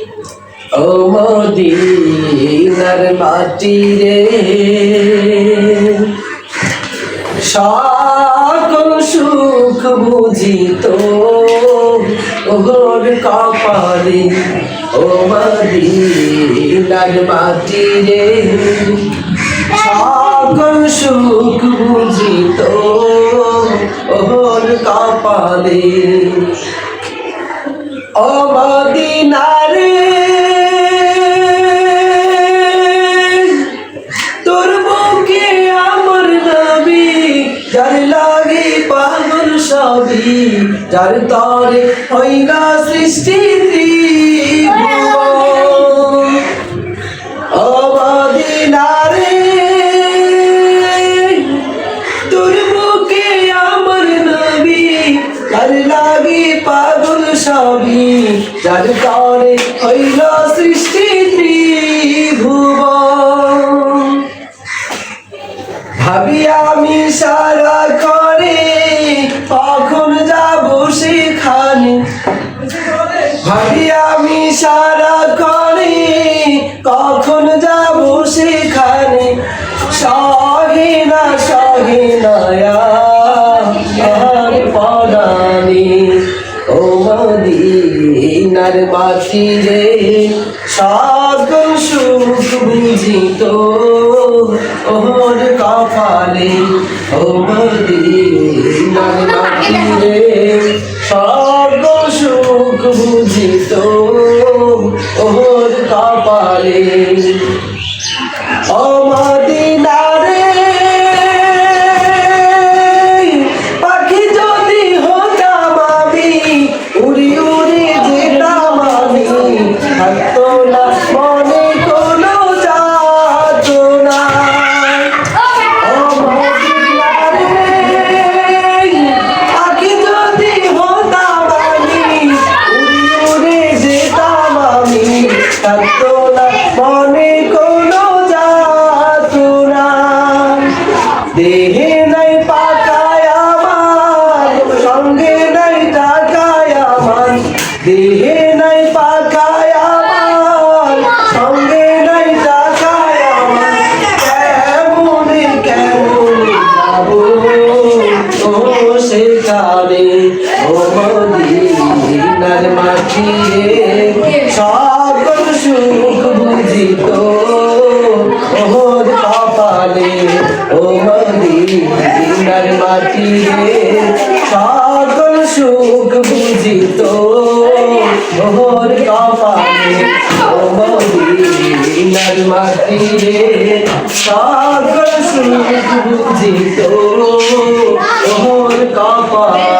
ও মদিনার মাটি রে সকল সুখ বুঝিত ওর কপালে ও মদিনার মাটি রে সকল সুখ বুঝিত ওর কপালে ও মদিনার তোর বুকে আমার নবী যার লাগে পাগল সবই যার তরে হইলা সৃষ্টি ত্রিভুবন ও মদিনার তোর বুকে আমার নবী যার লাগে পাগল সবই যার তরে হইলা সৃষ্টি ত্রিভুবন ভাবি আমি সারা করে কখন যাব সেখানে ভাবি আমি সারা করে কখন যাব সেখানে সহে না আর পরাণে ও মদিনার মাটি রে সকল সুখ বুঝিত ওর কপালে ও মদিনার মাটি রে সকল সুখ বুঝিত ওর কপালে ও মদিনার পাখি যদি হতাম আমি উড়ি উড়ি যেতাম আমি থাকতো না মনে কোনো যাতনা ও মদিনার পাখি যদি হতাম আমি উড়ি উড়ি যেতাম আমি থাকতো না মনে কোনো যাতনা দেহে নাই পাকায় আমার সঙ্গে নাই টাকায় আমার দেহে নাই পাকায় আমার সঙ্গে নাই টাকায় আমার কেমনে যাব ও সেখানে ও মদিনার মাটি রে সকল সুখ বুঝিত ওর কপালে ও মদিনার মাটি রে সকল সুখ বুঝিত ওর কপালে ও মদিনার মাটি রে সকল সুখ বুঝিত ওর কপালে।